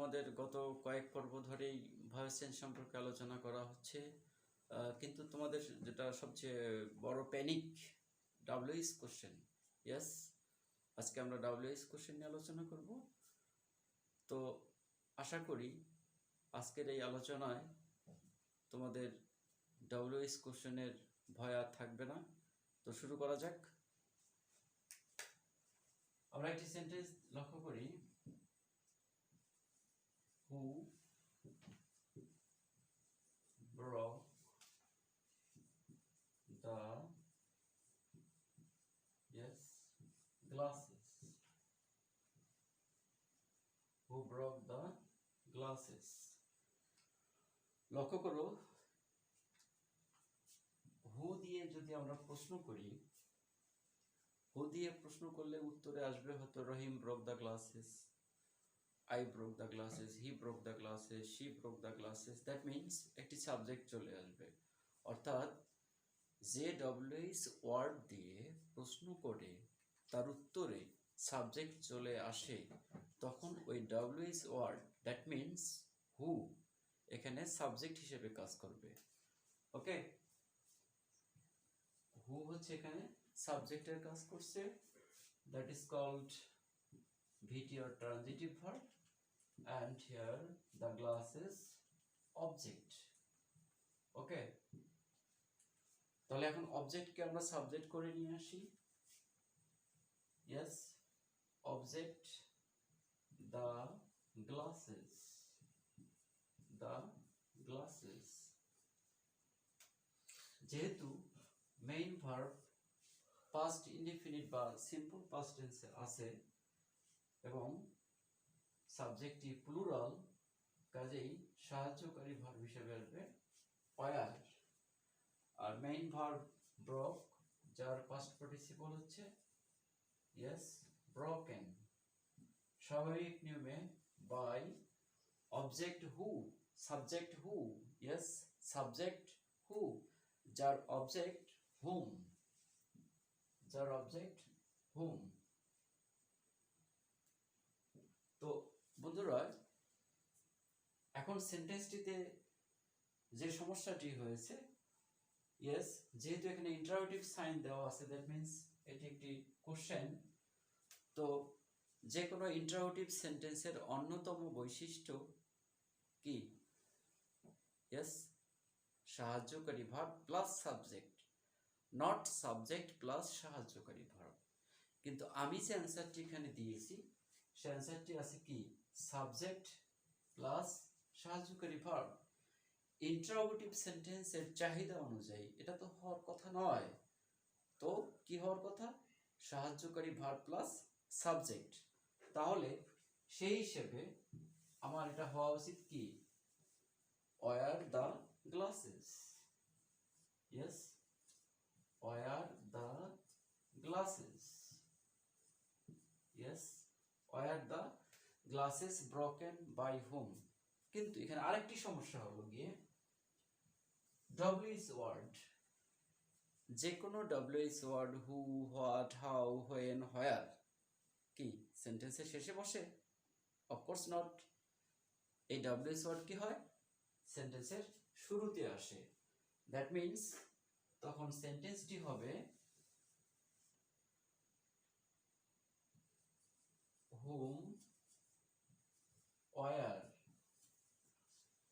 আমাদের গত কয়েক পর্ব ধরেই ভয়েস চেঞ্জ সম্পর্কে আলোচনা করা হচ্ছে, কিন্তু তোমাদের যেটা সবচেয়ে বড় প্যানিক, ডাব্লিউএইচ কোশ্চেন। ইয়েস, আজকে আমরা ডাব্লিউএইচ কোশ্চেন নিয়ে আলোচনা করব। তো আশা করি আজকের এই আলোচনায় তোমাদের ডাব্লিউএইচ কোশ্চেনের ভয় আর থাকবে না। তো শুরু করা যাক। আমরা একটি সেন্টেন্স লক্ষ্য করি, who broke the glasses? Who broke the glasses? লক্ষ্য করো, হু দিয়ে যদি আমরা প্রশ্ন করি, হু দিয়ে প্রশ্ন করলে উত্তরে আসবে হয়তো Rahim broke the glasses, I broke the glasses, he broke the glasses, she broke the glasses. That means একটি সাবজেক্ট চলে আসবে। অর্থাৎ যে ডাব্লিউএইচ ওয়ার্ড দিয়ে প্রশ্ন করে তার উত্তরে সাবজেক্ট চলে আসে, তখন ওই ডাব্লিউএইচ ওয়ার্ড, দ্যাট মিনস হু, এখানে সাবজেক্ট হিসেবে কাজ করবে। ওকে, হু হচ্ছে এখানে সাবজেক্টের কাজ করছে। That is called VT or transitive verb, and here the glasses object. Okay, তাহলে এখন অবজেক্টকে আমরা সাবজেক্ট করে নিয়ে আসি। yes, object the glasses, the glasses। যেহেতু মেইন ভার্ব পাস্ট ইনডিফিনিট বা সিম্পল পাস্ট টেন্সে আছে এবং সাবজেক্টটি প্লুরাল, কাজেই সাহায্যকারী ভার্ব হিসেবে আসবে ওয়ার। আর মেইন ভার্ব ব্রোক, যার পাস্ট পার্টিসিপল হচ্ছে ইয়েস ব্রোকেন। স্বাভাবিক নিয়মে by object who, subject who, yes subject who, যার অবজেক্ট হুম, যার অবজেক্ট হুম। তো বন্ধুরা, এখন সেন্টেন্সটিতে যে সমস্যাটি হয়েছে, ইয়েস, যেহেতু এখানে ইন্টারোগেটিভ সাইন দেওয়া আছে, দ্যাট মিন্স এটি একটি কোশ্চেন। তো যে কোনো ইন্টারোগেটিভ সেন্টেন্সের অন্যতম বৈশিষ্ট্য কি? ইয়েস, সাহায্যকারী verb plus subject, not subject plus সাহায্যকারী ভার্ব। কিন্তু আমি যে অ্যান্সারটি এখানে দিয়েছি, সে অ্যান্সারটি আছে কি? সাবজেক্ট প্লাস সাহায্যকারী ভার্ব। ইন্টারোগেটিভ সেন্টেন্সের চাহিদা অনুযায়ী এটা তো হওয়ার কথা নয়। তো কি হওয়ার কথা? সাহায্যকারী ভার্ব প্লাস সাবজেক্ট। তাহলে সেই হিসেবে আমার এটা হওয়া উচিত কি? Were the glasses. Yes, were the glasses. Yes, were the glasses broken by whom. কিন্তু এখানে আরেকটি সমস্যা হলো গিয়ে, ডাব্লিউএইচ ওয়ার্ড, যে কোনো WH word, who, what, how, when, where, কি সেন্টেন্সের শেষে বসে? Of course not. এই ডাব্লিউএইচ ওয়ার্ড কি হয়? সেন্টেন্সের শুরুতে আসে। দ্যাট মিন্স তখন সেন্টেন্সটি হবে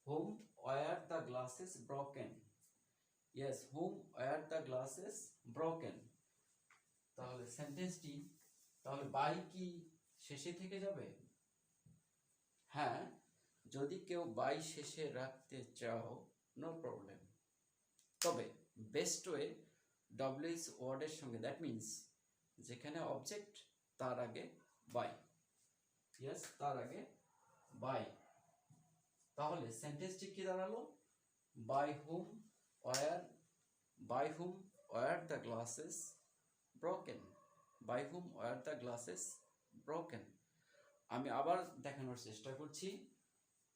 whom were the glasses broken? Yes, whom were the glasses broken? তাহলে সেন্টেন্সটি, তাহলে বাই কি শেষে থেকে যাবে? হ্যাঁ, যদি কেউ বাই শেষে রাখতে চাও, নো প্রবলেম। তবে বেস্ট ওয়ে ডাব্লিউএইচ ওয়ার্ডের সঙ্গে, দ্যাট মিন্স যেখানে অবজেক্ট তার আগে বাই। ইয়েস, তার আগে বাই। তাহলে সেন্টেন্সটি কি দাঁড়ালো? By whom were the glasses broken. By whom were the glasses broken. আমি আবার দেখানোর চেষ্টা করছি।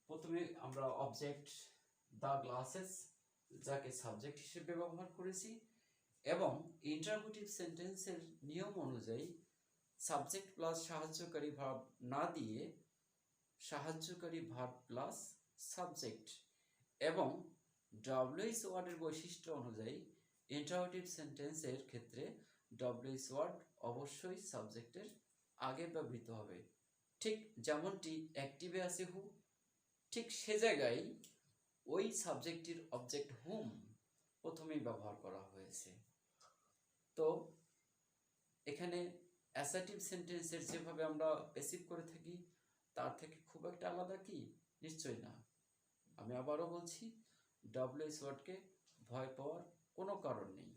প্রথমে আমরা অবজেক্ট দ্য গ্লাসেস, যাকে সাবজেক্ট হিসেবে ব্যবহার করেছি, এবং ইন্টারোগেটিভ সাহায্যকারী ভার্ব প্লাস সাবজেক্ট এবং ডব্লিউএইচ ওয়ার্ডের বৈশিষ্ট্য অনুযায়ী ইন্টারোগেটিভ সেন্টেন্সের ক্ষেত্রে ডব্লিউএইচ ওয়ার্ড অবশ্যই সাবজেক্টের আগে ব্যবহৃত হবে। ঠিক যেমনটি অ্যাক্টিভে আছে হু, ঠিক সে জায়গায় ওই সাবজেক্টটির অবজেক্ট হুম প্রথমেই ব্যবহার করা হয়েছে। তো এখানে অ্যাসার্টিভ সেন্টেন্সের যেভাবে আমরা প্যাসিভ করে থাকি তার থেকে খুব একটা আলাদা কি? নিশ্চয়ই না। আমি আবারও বলছি, ডব্লিউএইচ ওয়ার্ডকে ভয় পাওয়ার কোনো কারণ নেই।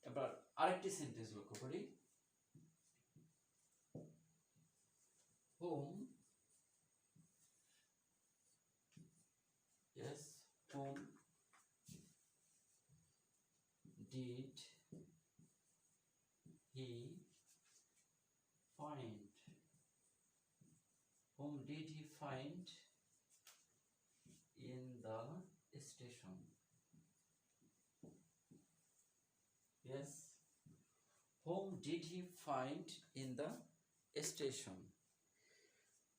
এবার আরেকটি সেন্টেন্স লক্ষ্য করি, whom, yes, whom did he find? Whom did he find in the station? Yes, whom did he find in the station?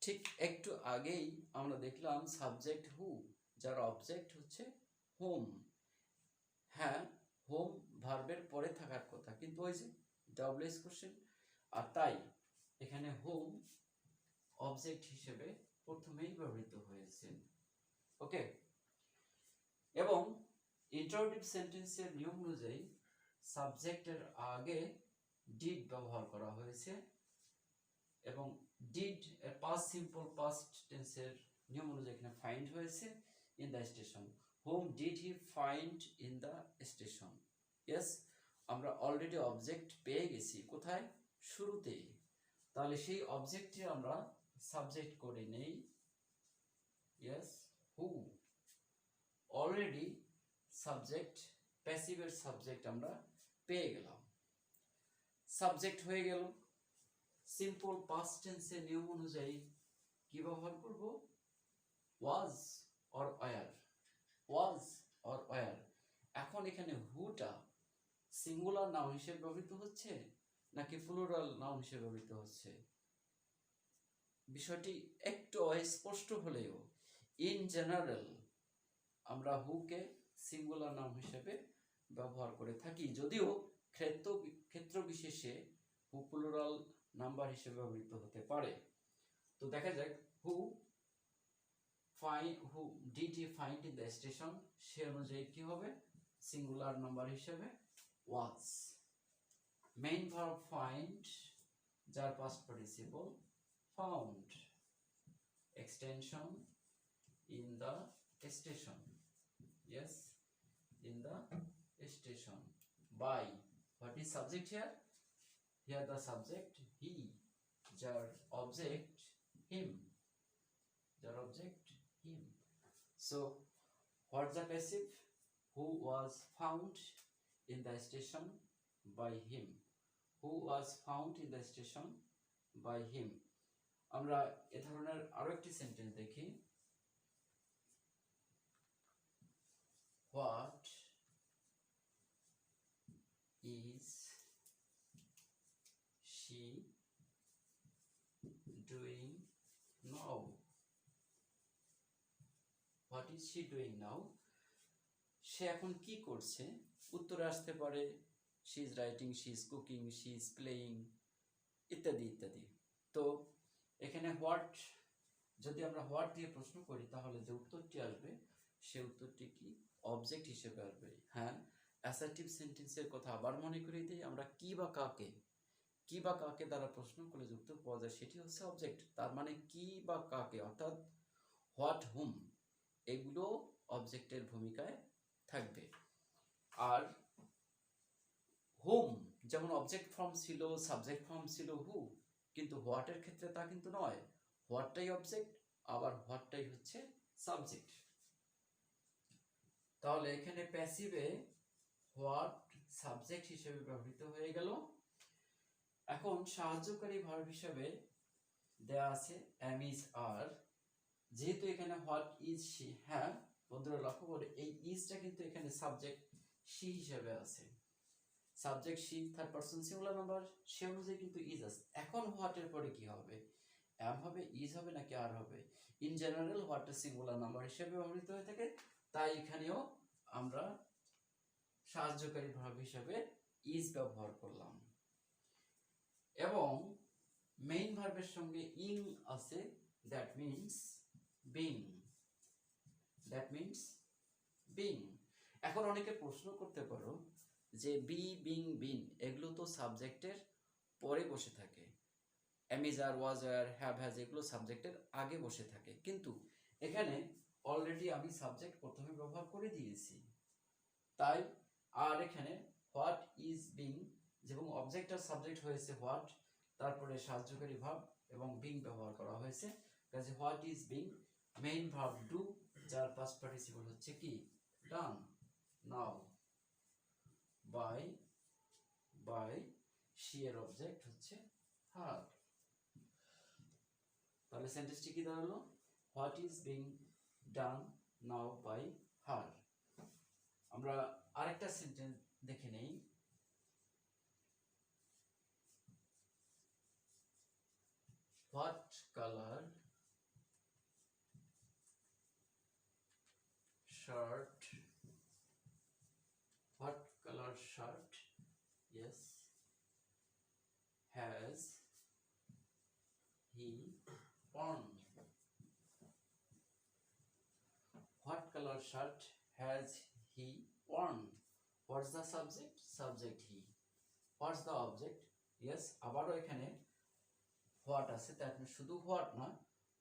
ঠিক একটু আগেই আমরা দেখলাম সাবজেক্ট হু, যার অবজেক্ট হচ্ছে হোম। হ্যাঁ, হোম ভার্বের পরে থাকার কথা, কিন্তু ওই যে ডব্লিউএইচ কোশ্চেন, আর তাই এখানে হোম অবজেক্ট হিসেবে প্রথমেই ব্যবহৃত হয়েছে। ওকে, এবং ইন্টারোগেটিভ সেন্টেন্সের নিয়ম অনুযায়ী সাবজেক্টের আগে ডিড ব্যবহার করা হয়েছে এবং ডিড এর পাস্ট সিম্পল পাস্ট টেন্সের নিয়ম অনুযায়ী এখানে ফাইন্ড হয়েছে in the station. Whom did he find in the station? Yes, আমরা অলরেডি অবজেক্ট পেয়ে গেছি কোথায়? শুরুতে। তাহলে সেই অবজেক্টটি আমরা সাবজেক্ট করে নেই, ইয়েস, হু। অলরেডি সাবজেক্ট, প্যাসিভের সাবজেক্ট আমরা পেয়ে গেলাম, সাবজেক্ট হয়ে গেল। সিম্পল পাস্ট টেন্সের নিয়ম অনুযায়ী কি ব্যবহার করব? Was or were, was or were. এখন এখানে হুটা সিঙ্গুলার নাউন হিসেবে ব্যবহৃত হচ্ছে নাকি প্লুরাল নাউন হিসেবে ব্যবহৃত হচ্ছে? বিষয়টি একটু অস্পষ্ট হলেও ইন জেনারেল আমরা হুকে সিঙ্গুলার নাউন হিসেবে ব্যবহার করে থাকি, যদিও ক্ষেত্র বিশেষে হু প্লুরাল নাম্বার হিসেবে ব্যবহৃত হতে পারে। তো দেখা যাক, who did he find in the station, সে অনুযায়ী কি হবে? সিঙ্গুলার নাম্বার হিসেবে ওয়াজ। মেইন ভার্ব ফাইন্ড, যার past participle found. Extension in the station, yes, in the station. By, what is subject here? Here the subject he, jar object him, jar object him. So what's the passive? Who was found in the station by him. Who was found in the station by him. আমরা এ ধরনের আরো একটি sentence দেখি, what is she doing now? What is she doing now? সে এখন কি করছে? উত্তরে আসতে পারে she is writing, she is cooking, she is playing, ইত্যাদি ইত্যাদি। তো এখানে হোয়াট, যদি আমরা হোয়াট দিয়ে প্রশ্ন করি তাহলে যে উত্তরটি আসবে সে উত্তরটি কি? অবজেক্ট হিসেবে আসবে। হ্যাঁ, অ্যাসার্টিভ সেন্টেন্সের কথা আবার মনে করিয়ে দিই, আমরা কি বা কাকে দ্বারা প্রশ্ন করলে যে উত্তর পাওয়া যায় সেটি হচ্ছে অবজেক্ট। তার মানে কি বা কাকে, অর্থাৎ হোয়াট, হুম, এগুলো অবজেক্টের ভূমিকায় থাকবে। আর হুম যেমন অবজেক্ট ফর্ম ছিল, সাবজেক্ট ফর্ম ছিল হু, কিন্তু হোয়াটের ক্ষেত্রে তা কিন্তু নয়। হোয়াটটাই অবজেক্ট, আবার হোয়াটটাই হচ্ছে সাবজেক্ট। তাহলে এখানে প্যাসিভে হোয়াট সাবজেক্ট হিসেবে ব্যবহৃত হয়ে গেল। এখন সাহায্যকারী ভার্ব হিসেবে দেয়া আছে am, is, are। যেহেতু এখানে হোয়াট ইজ শি, হ্যাঁ বন্ধুরা লক্ষ্য করে এই ইজটা কিন্তু এখানে সাবজেক্ট শি হিসেবে আছে। Subject she, third person singular number, সে অনুযায়ী কিন্তু ইজ আছে। এখন হোয়াটের পরে কি হবে? অ্যাম হবে, ইজ হবে নাকি আর হবে? ইন জেনারেল হোয়াটটা সিঙ্গুলার নাম্বার হিসেবে ব্যবহৃত হয়ে থাকে, তাই এখানেও আমরা সাহায্যকারী ভার্ব হিসেবে ইজ ব্যবহার করলাম। এবং মেইন ভার্বের সঙ্গে ইং আছে, that means being. That means being. এখন অনেকে প্রশ্ন করতে পারো যে বি, বিং, বিন এগুলো তো সাবজেক্টের পরে বসে থাকে, অ্যামিজার, ওয়াজার, হ্যাভ, হ্যাজ এগুলো সাবজেক্টের আগে বসে থাকে, কিন্তু এখানে অলরেডি আমি সাবজেক্ট প্রথমে ব্যবহার করে দিয়েছি, তাই আর এখানে হোয়াট ইজ বিং এবং অবজেক্ট আর সাবজেক্ট হয়েছে হোয়াট, তারপরে সাহায্যকারী ভার্ব এবং বিং ব্যবহার করা হয়েছে, কাজে what is being, main verb do, যার পাস্ট পার্টিসিপল হচ্ছে কি ডান, নাও, বাই শি এর অবজেক্ট হচ্ছে হার। তাহলে সেন্টেন্সটি কি দাঁড়ালো? What is being done now by her. আমরা আরেকটা সেন্টেন্স দেখে নেই। What colour shirt, what colour shirt, yes, has he worn? What color shirt has he worn? What's the subject? Subject he. What's the object? Yes, আবারও এখানে what আছে, তাই আপনি শুধু হোয়াট না,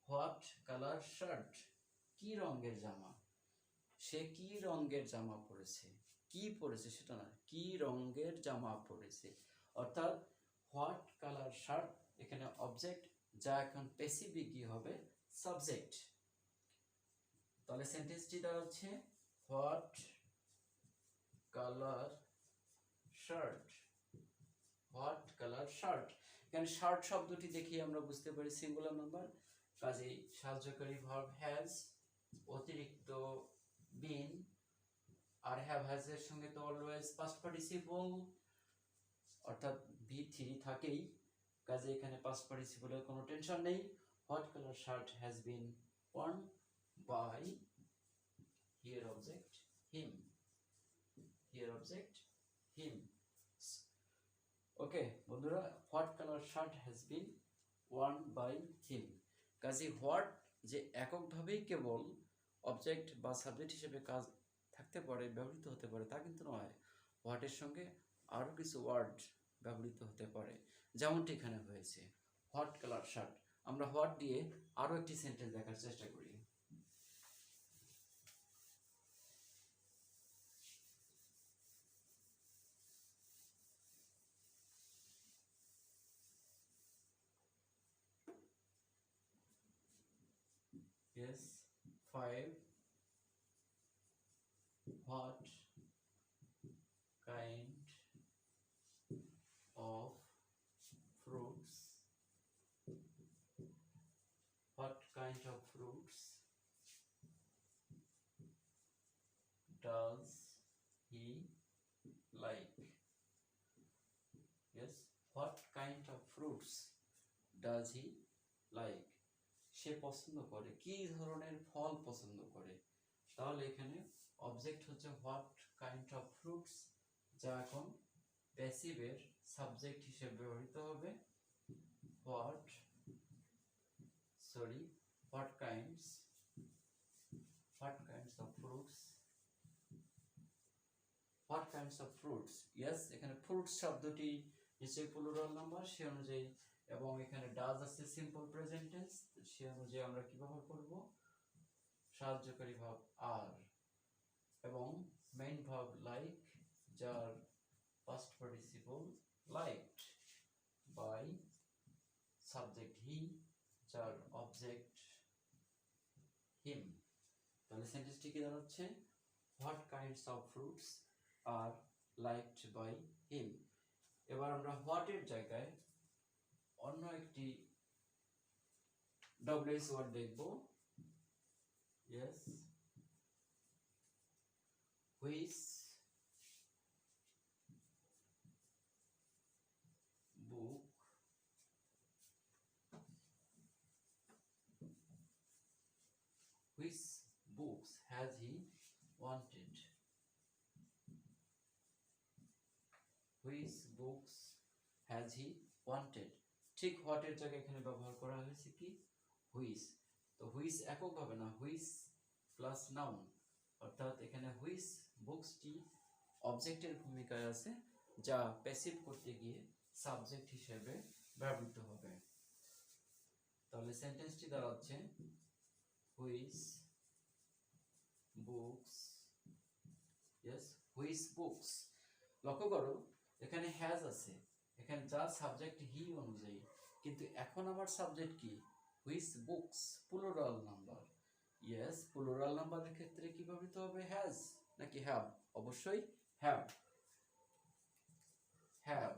হোয়াট কালার শার্ট, কি রঙের জামা, সে কি রঙের জামা পরেছে, কি পরেছে সেটা না, কি রঙের জামা পরেছে, অর্থাৎ হোয়াট কালার শার্ট এখানে অবজেক্ট, যা এখন প্যাসিভে কি হবে সাবজেক্ট। তাহলে সেন্টেন্সটি দাঁড়াচ্ছে what colour shirt, what colour shirt. এখানে শার্ট শব্দটি দেখি আমরা বুঝতে পারি সিঙ্গুলার নাম্বার, কাজেই সাহায্যকারী ভার্ব হ্যাজ, অতিরিক্ত বিন, আর হ্যাভ হ্যাজ এর সঙ্গে তো অলওয়েজ পাস্ট পার্টিসিপল অর্থাৎ V3 থাকেই, কাজে এখানে পাস্ট পার্টিসিপলের কোনো টেনশন নেই। What colour shirt has been worn by here object him, here object him. Okay বন্ধুরা, what colour shirt has been worn by him, কাজে হোয়াট যে এককভাবেই কেবল অবজেক্ট বা সাবজেক্ট হিসেবে কাজ থাকতে পারে, ব্যবহৃত হতে পারে তা কিন্তু নয়, হোয়াটের সঙ্গে আরও কিছু ওয়ার্ড ব্যবহৃত হতে পারে, যেমনটি এখানে হয়েছে হোয়াট কালার শার্ট। আমরা হোয়াট দিয়ে আরও একটি সেন্টেন্স দেখার চেষ্টা করি। Yes, 5. What kind of fruits? What kind of fruits does he like? Yes, what kind of fruits does he like? সে পছন্দ করে, কি ধরনের ফল পছন্দ করে, তাহলে এখানে অবজেক্ট হচ্ছে হোয়াট কাইন্ড অফ ফ্রুটস, যা এখন প্যাসিভের সাবজেক্ট হিসেবে ব্যবহৃত হবে। What kinds of fruits, what kinds of fruits, yes, এখানে ফ্রুটস শব্দটি নিশ্চয়ই প্লুরাল নাম্বার, সে অনুযায়ী, এবং এখানে ডাজ আছে সিম্পল প্রেজেন্ট টেন্স, সে অনুযায়ী আমরা কি ব্যবহার করব সাহায্যকারী ভার্ব আর, এবং মেইন ভার্ব লাইক, যার past participle liked, by subject he, যার অবজেক্ট হিম। তাহলে সেন্টেন্সটি কি দাঁড়াচ্ছে what kinds of fruits are liked by him. এবার আমরা হোয়াট এর জায়গায় অন্য একটি ডব্লিউএস ওয়ার্ড দেখব। Yes, which book has he wanted? Which books has he wanted? ঠিক what এর জায়গায় এখানে ব্যবহার করা হয়েছে কি which। তো which একক হবে না, which প্লাস নাউন, অর্থাৎ এখানে which বুকসটি অবজেক্টের ভূমিকায় আছে, যা প্যাসিভ করতে গিয়ে সাবজেক্ট হিসেবে ব্যবহৃত হবে। তাহলে সেন্টেন্সটি দাঁড়াচ্ছে which books, yes which books। লক্ষ্য করো এখানে হ্যাজ আছে, এখানে যা সাবজেক্ট হি অনুযায়ী, কিন্তু এখন আমার সাবজেক্ট কি which books, plural number. Yes, plural নাম্বারের ক্ষেত্রে কি ব্যবহৃত হবে হ্যাজ নাকি হ্যাভ? অবশ্যই হ্যাভ, হ্যাভ,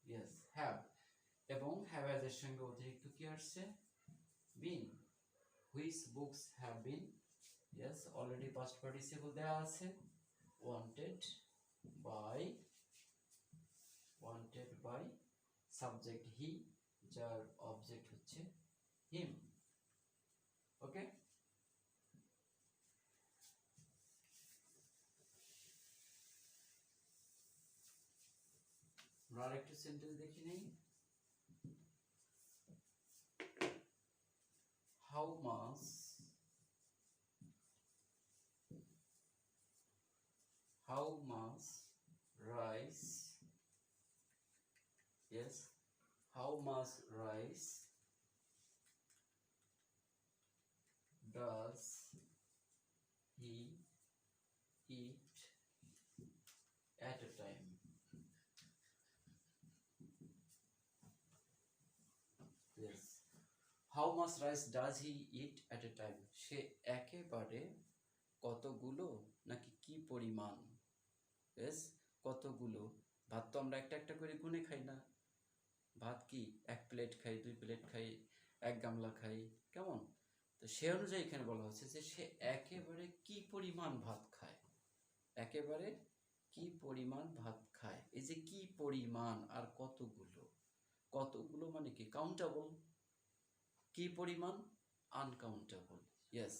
ইয়েস হ্যাভ। এবং হ্যাভ এর সঙ্গে অতিরিক্ত কি আসছে বিন, which books have been, yes already past participle দেওয়া আছে, wanted by সাবজেক্ট হি, যার অবজেক্ট হচ্ছে হিম। ওকে, আমরা আরেকটা সেন্টেন্স দেখি নেই। how much rice, yes how much rice does he eat at a time? Yes, how much rice does he eat at a time? সে একেবারে কতগুলো নাকি কি পরিমাণ, yes কতগুলো। ভাত তো আমরা একটা একটা করে গুনে খাই না, ভাত কি এক প্লেট খাই, দুই প্লেট খাই, এক গামলা খাই, কেমন? তো সে অনুযায়ী এখানে বলা হচ্ছে যে সে একেবারে কি পরিমাণ ভাত খায়, একেবারে কি পরিমাণ ভাত খায়। এই যে কি পরিমাণ আর কতগুলো, কতগুলো মানে কি কাউন্টেবল, কি পরিমাণ uncountable. Yes,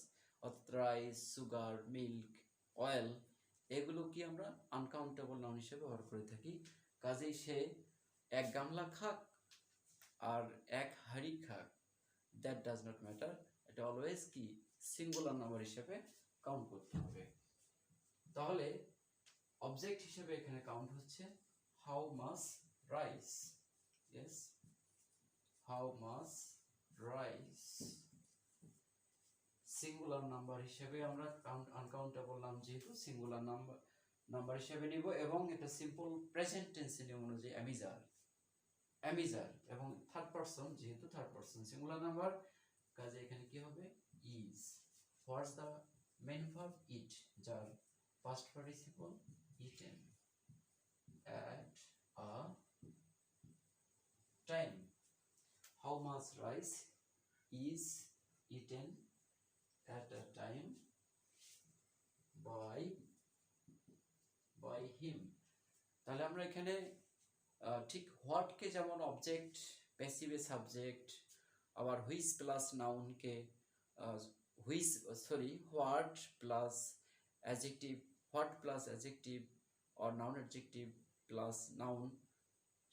rice, sugar, milk, oil, এগুলো কি আমরা আনকাউন্টেবল নাউন হিসেবে ব্যবহার করে থাকি। কাজেই সে এক গামলা খাক আর এক হাঁড়ি খাক, দ্যাট ডাজ নট ম্যাটার, এটা অলওয়েজ কি সিঙ্গুলার নাম্বার হিসেবে কাউন্ট করতে হবে। তাহলে অবজেক্ট হিসেবে এখানে কাউন্ট হচ্ছে how much rice, yes how much rice. Singular number হিসেবে আমরা আনকাউন্টেবল নাম যেহেতু সিঙ্গুলার নাম্বার হিসেবে নিব, এবং এটা সিম্পল প্রেজেন্ট টেন্স নিয়ম অনুযায়ী অ্যামিজার, এবং থার্ড পারসন যেহেতু থার্ড পারসন সিঙ্গুলার নাম্বার, কাজে এখানে কি হবে is. What's the main verb eat, যার past participle eaten, at a time, how much rice is eaten at a time by him। তাহলে আমরা এখানে ঠিক হোয়াট কে যেমন অবজেক্ট, প্যাসিভে সাবজেক্ট, আবার হুইচ প্লাস নাউনকে what plus adjective, what plus adjective or noun adjective plus noun,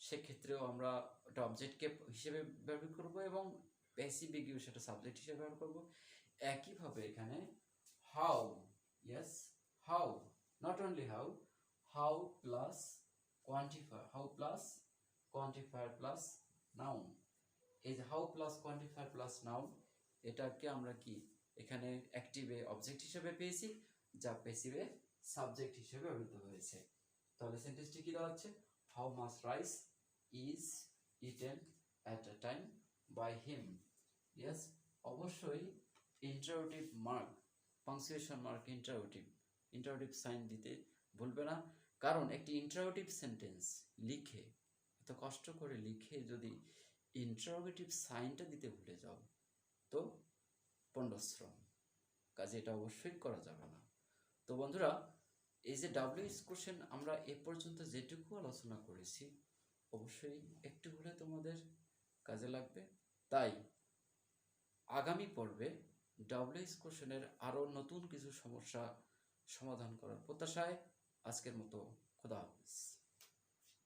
সেক্ষেত্রেও আমরা ওটা অবজেক্টকে হিসেবে ব্যবহার করব এবং প্যাসিভে গিয়ে সেটা সাবজেক্ট হিসেবে ব্যবহার করব। একইভাবে এখানে how, yes how, not only how plus quantifier, how plus quantifier plus noun, এই যে how plus quantifier plus noun, এটাকে আমরা কি এখানে অ্যাক্টিভে অবজেক্ট হিসেবে পেয়েছি, যা প্যাসিভে সাবজেক্ট হিসেবে ব্যবহৃত হয়েছে। তাহলে সেন্টেন্সটি কি দাঁড়াচ্ছে how much rice is eaten at a time by him. Yes, অবশ্যই interrogative mark, punctuation mark, interrogative sign দিতে ভুলবে না, কারণ একটি ইন্টারোগেটিভ সেন্টেন্স লিখে, এত কষ্ট করে লিখে যদি ইন্টারোগেটিভ সাইনটা দিতে ভুলে যাও তো পণ্ডশ্রম, কাজে এটা অবশ্যই করা যাবে না। তো বন্ধুরা, এই যে WH কোশ্চেন আমরা এ পর্যন্ত যেটুকু আলোচনা করেছি অবশ্যই একটু হলে তোমাদের কাজে লাগবে। তাই আগামী পর্বে WH কোশ্চেনের আরও নতুন কিছু সমস্যা সমাধান করার প্রত্যাশায় আজকের মতো খোদা হাফেজ।